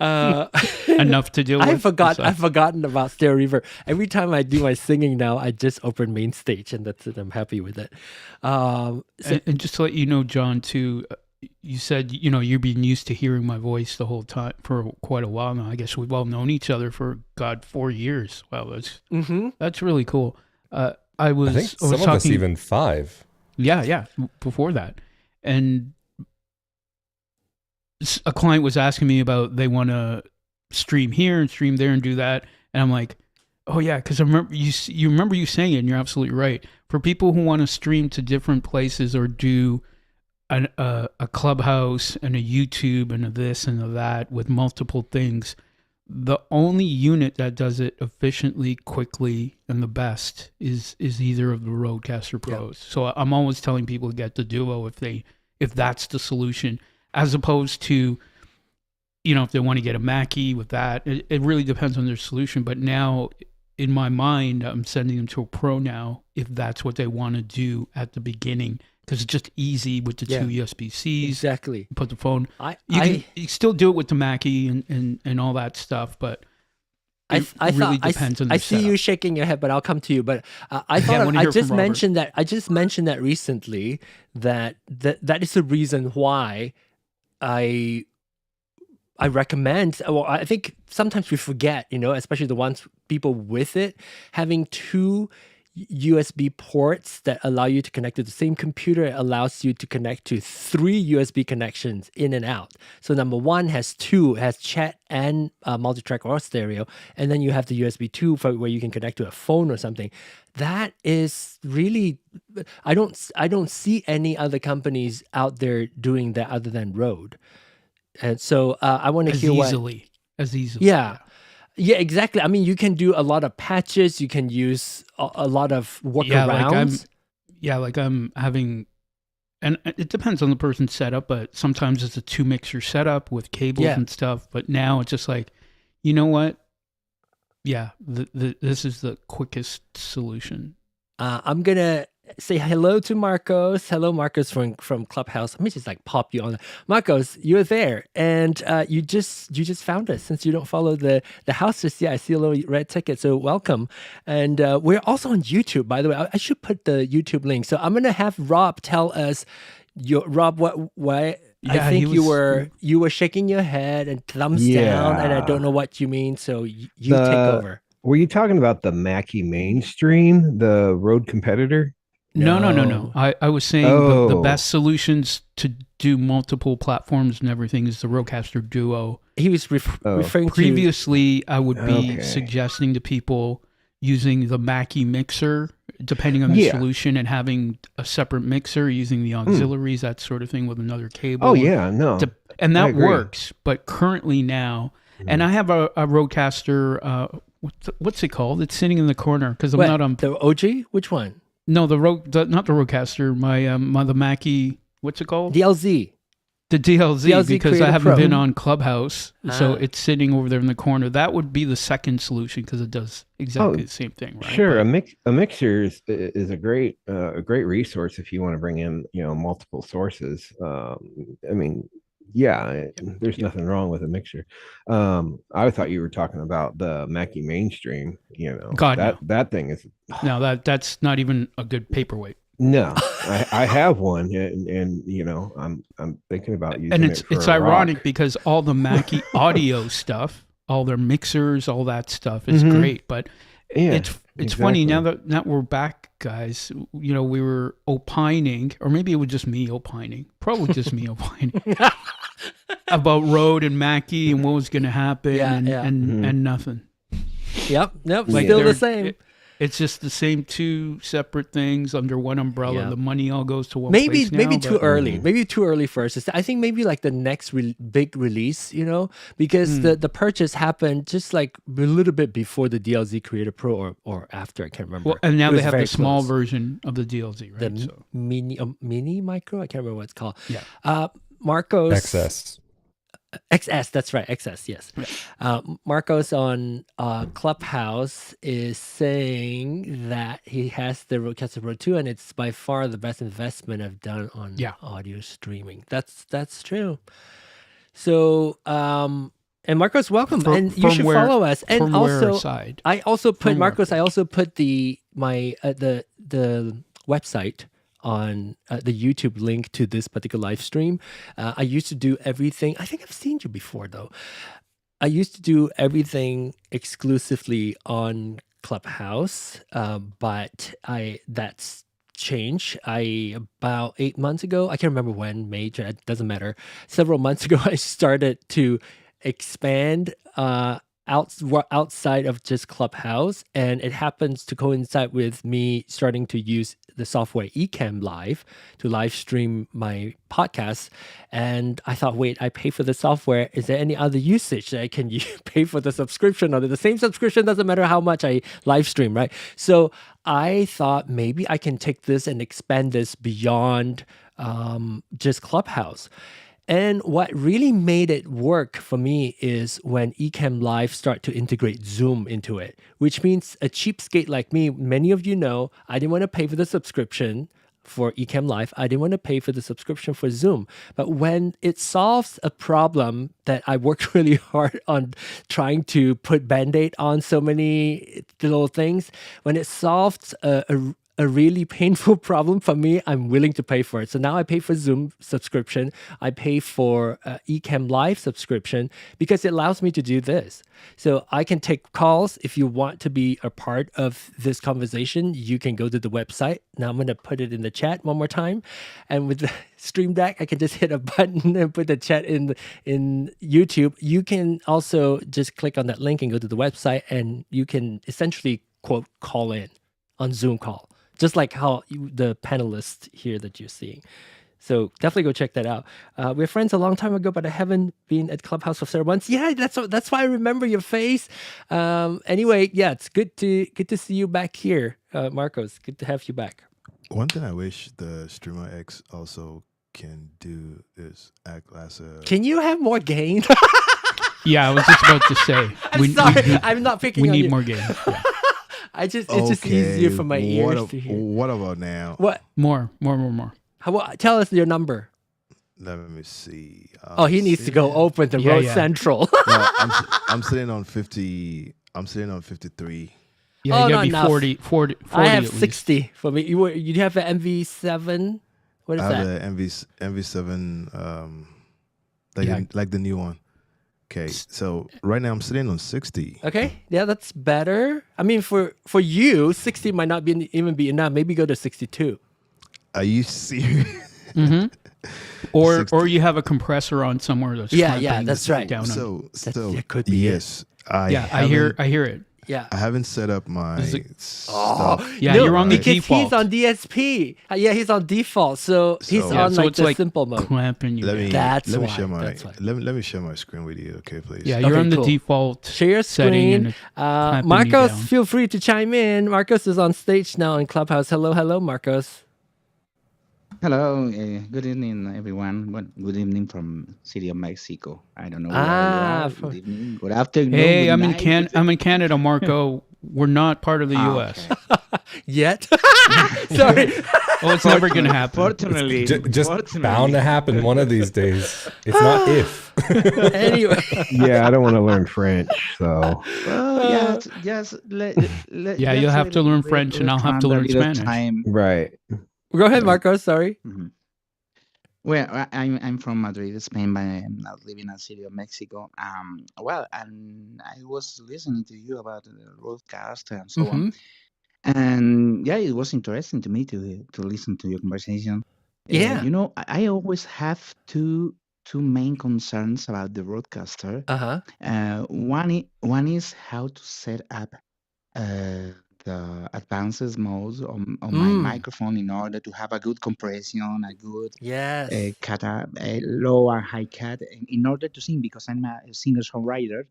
Enough to deal with. I've forgotten about stereo reverb. Every time I do my singing now, I just open main stage and that's it. I'm happy with it. And just to let you know, John, too, you said, you've been used to hearing my voice the whole time for quite a while now. I guess we've all known each other for 4 years. Wow, that's really cool. I think some of us even 5. Yeah, before that. And a client was asking me about they want to stream here and stream there and do that. And I'm like, oh yeah, because I remember you remember you saying it, and you're absolutely right. For people who want to stream to different places or do a Clubhouse and a YouTube and a this and a that with multiple things, the only unit that does it efficiently, quickly, and the best is either of the RØDECaster Pros. Yeah. So I'm always telling people to get the Duo if that's the solution, as opposed to, if they want to get a Mackie with that. It really depends on their solution. But now, in my mind, I'm sending them to a Pro now if that's what they want to do at the beginning. Because it's just easy with the 2 USB-Cs. Exactly. You put the phone. You can still do it with the Mackie and all that stuff, but it really depends on the I see you shaking your head, but I'll come to you. But I thought I just mentioned that recently that is the reason why I recommend. Well, I think sometimes we forget, especially the people with it, having 2 USB ports that allow you to connect to the same computer. It allows you to connect to 3 USB connections in and out. So number 1 has chat and multi-track or stereo, and then you have the USB 2 where you can connect to a phone or something. That is really, I don't see any other companies out there doing that other than Rode. And so I want to hear as easily. Yeah, exactly. I mean, you can do a lot of patches. You can use a lot of workarounds. Like I'm having, and it depends on the person's setup, but sometimes it's a 2 mixer setup with cables and stuff. But now it's just like, you know what? Yeah, this is the quickest solution. I'm going to say hello to Marcos. Hello, Marcos from Clubhouse. Let me just pop you on. Marcos, you're there, and you just found us. Since you don't follow the house just yet, I see a little red ticket. So welcome, and we're also on YouTube. By the way, I should put the YouTube link. So I'm gonna have Rob tell us. Rob, why? Yeah, I think you were shaking your head and thumbs down, and I don't know what you mean. So you take over. Were you talking about the Mackie Mainstream, the Rode competitor? No. I was saying the best solutions to do multiple platforms and everything is the RØDECaster Duo. He was referring previously, I would be suggesting to people using the Mackie mixer, depending on the solution, and having a separate mixer, using the auxiliaries, that sort of thing, with another cable. Oh, yeah, no. And that works. But currently now, and I have a RØDECaster, what's it called? It's sitting in the corner because I'm not on... The OG? Which one? No, not the RØDECaster, the Mackie, what's it called? DLZ. The DLZ, because Creator I haven't Pro. been on Clubhouse, so it's sitting over there in the corner. That would be the second solution because it does exactly the same thing, right? Sure, a mixer is a great resource if you want to bring in multiple sources. I mean, there's nothing wrong with a mixer. I thought you were talking about the Mackie Mainstream. That thing is that's not even a good paperweight. No, I have one, and I'm thinking about using and it. It's ironic because all the Mackie audio stuff, all their mixers, all that stuff is great, but it's funny now that we're back, guys. We were opining, or maybe it was just me opining, probably just me opining about Rode and Mackie and what was going to happen, and nothing. Yep, still the same. It's just the same two separate things under one umbrella. Yeah. The money all goes to one place now. Maybe too early. Maybe too early first. I think maybe like the next big release, because the purchase happened just like a little bit before the DLZ Creator Pro or after. I can't remember. Well, and now they have the small version of the DLZ, right? The mini micro? I can't remember what it's called. Yeah. Marcos. XS, that's right. XS, yes. Marcos on Clubhouse is saying that he has the RØDECaster Pro 2, and it's by far the best investment I've done on audio streaming. That's true. So, and Marcos, welcome, and you should follow us. And also, I also put Marcos. I also put the website on the YouTube link to this particular live stream. I used to do everything. I think I've seen you before, though. I used to do everything exclusively on Clubhouse, but that's changed. About 8 months ago, I can't remember when, major, it doesn't matter. Several months ago, I started to expand outside of just Clubhouse, and it happens to coincide with me starting to use the software Ecamm Live to live stream my podcast. And I thought, wait, I pay for the software. Is there any other usage that I can pay for the subscription? Or the same subscription doesn't matter how much I live stream, right? So I thought maybe I can take this and expand this beyond just Clubhouse. And what really made it work for me is when Ecamm Live start to integrate Zoom into it, which means a cheapskate like me, many of you know, I didn't want to pay for the subscription for Ecamm Live. I didn't want to pay for the subscription for Zoom. But when it solves a problem that I worked really hard on trying to put Band-Aid on so many little things, when it solves a really painful problem for me, I'm willing to pay for it. So now I pay for Zoom subscription. I pay for Ecamm Live subscription because it allows me to do this. So I can take calls. If you want to be a part of this conversation, you can go to the website. Now I'm going to put it in the chat one more time. And with the Stream Deck, I can just hit a button and put the chat in YouTube. You can also just click on that link and go to the website, and you can essentially, quote, call in on Zoom call. Just like how the panelists here that you're seeing. So definitely go check that out. We're friends a long time ago, but I haven't been at Clubhouse for several months. Yeah, that's why I remember your face. Anyway, yeah, it's good to see you back here, Marcos. Good to have you back. One thing I wish the Streamer X also can do is act as a... Can you have more gain? Yeah, I was just about to say. I'm not picking on you. We need more gain. Yeah. It's just easier for my ears to hear. What about now? What? More. How about, tell us your number. Let me see. He needs to go open the Road Central. No, I'm sitting on 50. I'm sitting on 53. Yeah, you gotta be 40 I have at 60 least. for me. You have an MV7. What is that? I have the MV7. Like the new one. Okay, so right now I'm sitting on 60. Okay, yeah, that's better. I mean, for you, 60 might not even be enough. Maybe go to 62. Are you serious? Mm-hmm. Or 60. you have a compressor on somewhere that's Yeah, clamping that's right. down on. So That could be it. yes, I hear it. Yeah. I haven't set up my stuff. Yeah, you're on the because default. he's on DSP. Yeah, he's on default. So he's So- on so like it's the like simple mode. clamping you. Let me down. That's let me why, share my that's why. let me share my screen with you, okay, please. Yeah, you're Okay, on the cool. default Share your setting. And screen. it's clamping you Marcos, down. feel free to chime in. Marcos is on stage now in Clubhouse. Hello, Marcos. Hello, good evening, everyone. Well, good evening from City of Mexico. I don't know where Ah, you are. from- Good evening, good afternoon. Hey, good I'm night. in Canada, Marco. We're not part of the Ah, U.S. okay. Yet? Sorry. Oh, it's never going to happen. Fortunately, Just fortunately. bound to happen one of these days. It's not if. Anyway. Yeah, I don't want to learn French, so Well, yeah, just Yeah, you'll have to learn French and I'll have to learn Spanish. Time. right. Go ahead, Marcos. Sorry. Mhm. Well, I'm from Madrid, Spain, but I'm now living in the City of Mexico. Well, and I was listening to you about the RØDECaster and so on. And yeah, it was interesting to me to listen to your conversation. Yeah. You know, I always have two main concerns about the RØDECaster. One is how to set up the advanced modes on my microphone in order to have a good compression, a good Yes. a low and high cut in order to sing, because I'm a singer-songwriter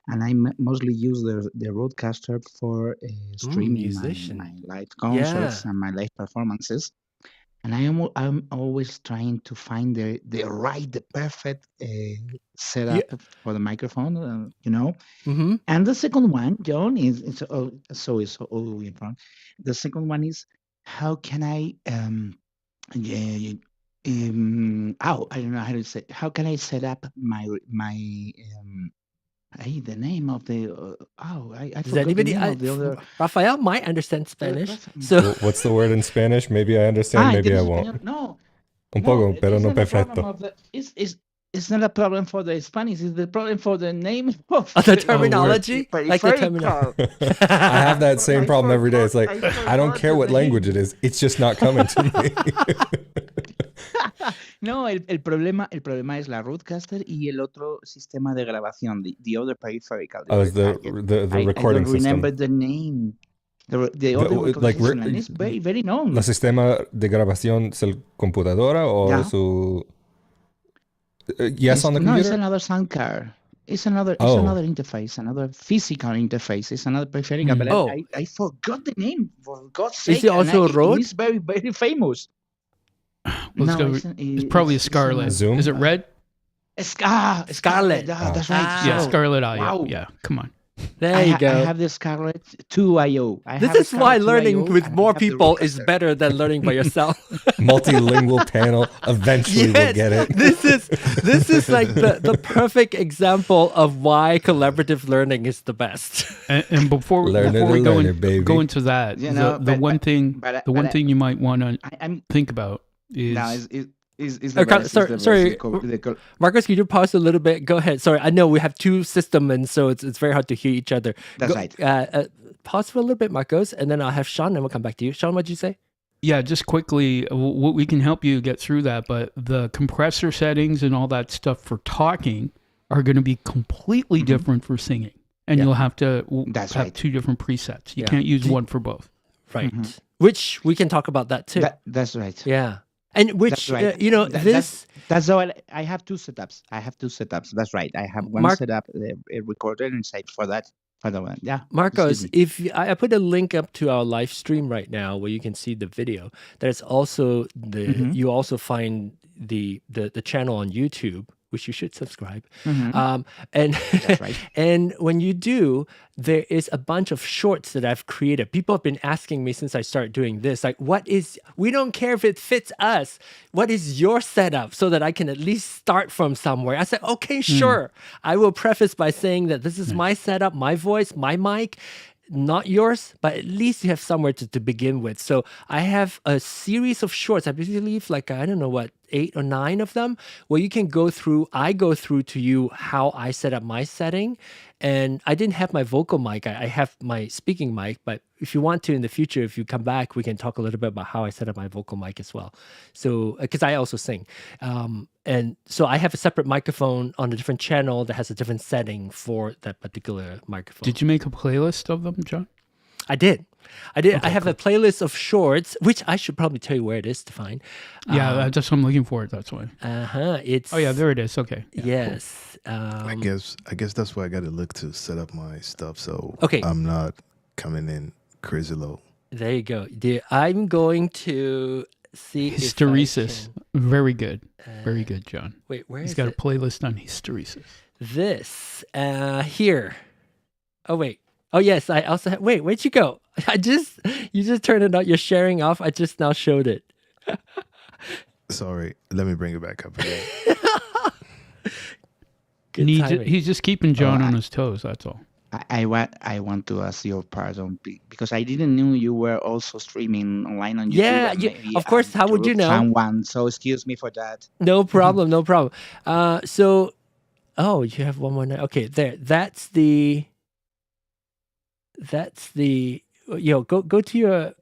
and I mostly use the RØDECaster for streaming musician. my live concerts and my live performances. And I'm always trying to find the perfect setup for the microphone, you know. Mm-hmm. And the second one, John, is all the way in front. The second one is how can I I don't know how to say. How can I set up my the name of the I Does forgot the anybody? name of the other. Rafael might understand Spanish. So What's the word in Spanish? Maybe I understand, maybe I won't. No, Un poco, pero it's no not a perfecto. problem of it's not a problem for the Spanish. It's the problem for the name of the terminology, like the peripheral. terminology. I have that same problem every day. It's like, I don't care what language it is. It's just not coming to me. No, el problema es la RØDECaster y el otro sistema de grabación, the other peripheral. Oh, it's the recording I don't remember system. the name. The other like, recording system, and it's very, very known. ¿El sistema de grabación es el computadora o Yeah. su... yes, on the No, it's computer? another sound card. It's another interface, another physical interface. It's another peripheral, but I forgot the name, for God's sake. Is it also Rode? It's very, very famous. It's probably a Scarlett. Zoom? Is it red? Scarlett. That's right. Yeah, So, Scarlett IO. wow. Yeah, come on. There you go. I have the Scarlett 2IO. This is why learning with more people is better than learning by yourself. Multilingual panel. Eventually we'll get it. This is like the perfect example of why collaborative learning is the best. And before we go into that, You know, the one thing but you might want to I'm think about is now is the Okay, best, sorry. Marcos, could you pause a little bit? Go ahead. Sorry, I know we have two systems, and so it's very hard to hear each other. That's right. Pause for a little bit, Marcos, and then I'll have Sean, and we'll come back to you. Sean, what'd you say? Yeah, just quickly, we can help you get through that, but the compressor settings and all that stuff for talking are going to be completely different for singing, and you'll have to have two different presets. You can't use one for both. Right. Which we can talk about that too. That's right. Yeah. And which, that's how I have two setups. That's right. I have one setup, a recorder inside for that. For the one, yeah. Marcos, if I put a link up to our live stream right now where you can see the video. There's also you also find the channel on YouTube, which you should subscribe. And That's right. and when you do, there is a bunch of shorts that I've created. People have been asking me since I started doing this, like, we don't care if it fits us. What is your setup so that I can at least start from somewhere? I said, okay, sure. I will preface by saying that this is my setup, my voice, my mic. not yours, but at least you have somewhere to begin with. So I have a series of shorts. I believe like, I don't know what, 8 or 9 of them, where you can go through. I go through to you how I set up my setting. And I didn't have my vocal mic. I have my speaking mic, but if you want to in the future, if you come back, we can talk a little bit about how I set up my vocal mic as well. So, because I also sing. And so I have a separate microphone on a different channel that has a different setting for that particular microphone. Did you make a playlist of them, John? I did. Okay, I have cool. a playlist of shorts, which I should probably tell you where it is to find. Yeah, that's what I'm looking for. That's why. It's. Oh yeah, there it is. Okay. Yeah, yes. Cool. I guess that's where I got to look to set up my stuff. So okay. I'm not coming in crazy low. There you go. I'm going to see hysteresis. Very good. Very good, John. Wait, where He's is got it? a playlist on hysteresis. This here. Oh wait. Oh yes, I also have, wait, where'd you go? You just turned it on. You're sharing off. I just now showed it. Sorry, let me bring it back up again. He's just keeping John on his toes. That's all. I want to ask your pardon because I didn't know you were also streaming online on YouTube. Yeah, of course. How would you know? Someone, so excuse me for that. No problem, no problem. So, you have one more night. Okay, there. That's the. Go to your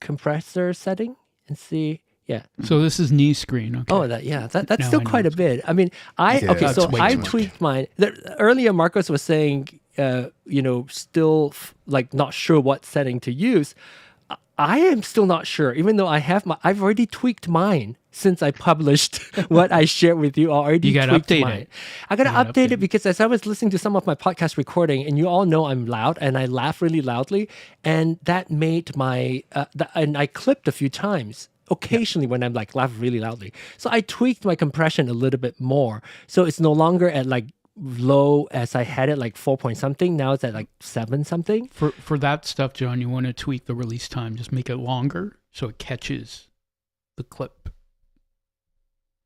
compressor setting and see. Yeah. So this is knee screen. Okay. Oh, that's still quite a bit. I mean, I tweaked mine. Earlier, Marcos was saying, still like not sure what setting to use. I am still not sure, even though I've already tweaked mine since I published what I shared with you. You got to update it. I got to update it because as I was listening to some of my podcast recording, and you all know I'm loud and I laugh really loudly, and that made my, and I clipped a few times. Occasionally when I'm like laugh really loudly. So I tweaked my compression a little bit more. So it's no longer at like low as I had it like 4 point something. Now it's at like 7 something. For that stuff, John, you want to tweak the release time. Just make it longer so it catches the clip.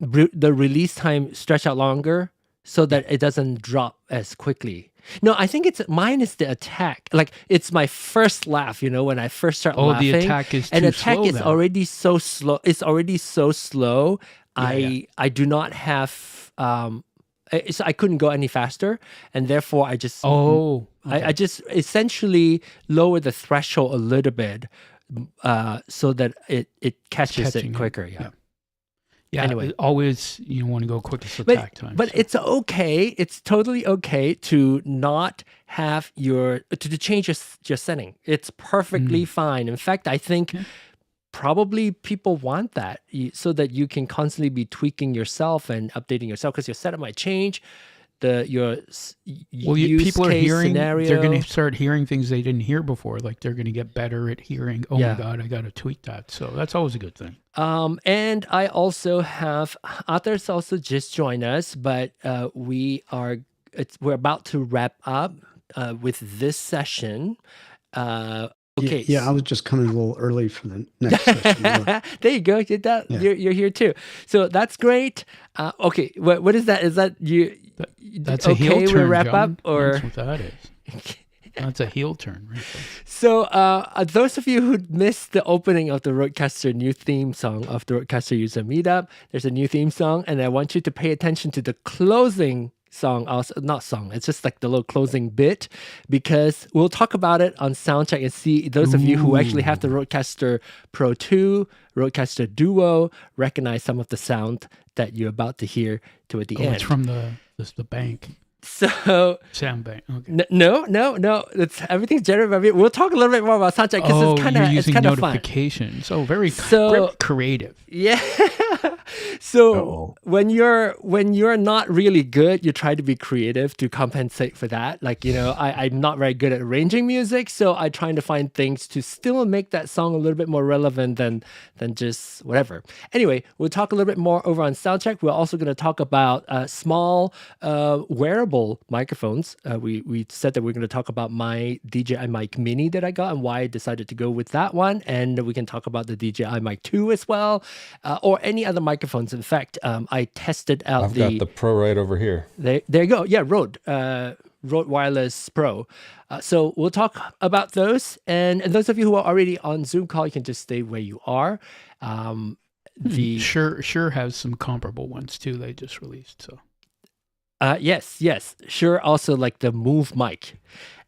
The release time stretch out longer so that it doesn't drop as quickly. No, I think mine is the attack. Like it's my first laugh, when I first start laughing. The attack is too and attack slow is then. already so slow. It's already so slow. Yeah, I do not have so I couldn't go any faster, and therefore I just I just essentially lower the threshold a little bit so that it catches it quicker. Yeah. Anyway, always you want to go quickest attack time. But it's okay. It's totally okay to not have to change your setting. It's perfectly fine. In fact, I think probably people want that so that you can constantly be tweaking yourself and updating yourself because your setup might change. People are hearing scenario. They're going to start hearing things they didn't hear before. Like they're going to get better at hearing. Oh my God, I got to tweak that. So that's always a good thing. And I also have others also just join us, but we're about to wrap up with this session. Okay. Yeah, I was just coming a little early for the next session. There you go. You're here too. So that's great. Okay. What is that? Is that you? That's a heel turn. We wrap John. up, or that's what that is. That's a heel turn. Right? So those of you who missed the opening of the RØDECaster new theme song of the RØDECaster user meetup, there's a new theme song, and I want you to pay attention to the closing song. Also, not song. It's just like the little closing bit, because we'll talk about it on soundcheck and see those of you who actually have the RØDECaster Pro 2, RØDECaster Duo recognize some of the sound that you're about to hear toward the end. It's from the bank. So sound bank. Okay. No. It's everything's generated by me. We'll talk a little bit more about soundcheck because it's kind of fun. Notifications. Oh, very creative. Yeah. So when you're not really good, you try to be creative to compensate for that. Like, I'm not very good at arranging music, so I try to find things to still make that song a little bit more relevant than just whatever. Anyway, we'll talk a little bit more over on soundcheck. We're also going to talk about small wearable microphones. We said that we're going to talk about my DJI Mic Mini that I got and why I decided to go with that one, and we can talk about the DJI Mic 2 as well, or any other microphones. In fact, I tested out I've got the Pro right over here. There you go. Yeah, Rode. Rode Wireless Pro. So we'll talk about those. And those of you who are already on Zoom call, you can just stay where you are. Shure has some comparable ones too. They just released. So yes. Shure also like the Move mic.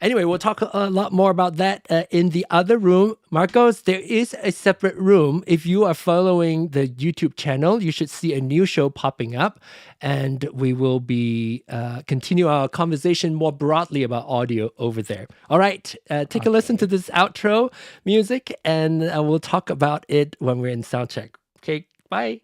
Anyway, we'll talk a lot more about that in the other room. Marcos, there is a separate room. If you are following the YouTube channel, you should see a new show popping up, and we will be continue our conversation more broadly about audio over there. All right, take a listen to this outro music, and we'll talk about it when we're in soundcheck. Okay, bye.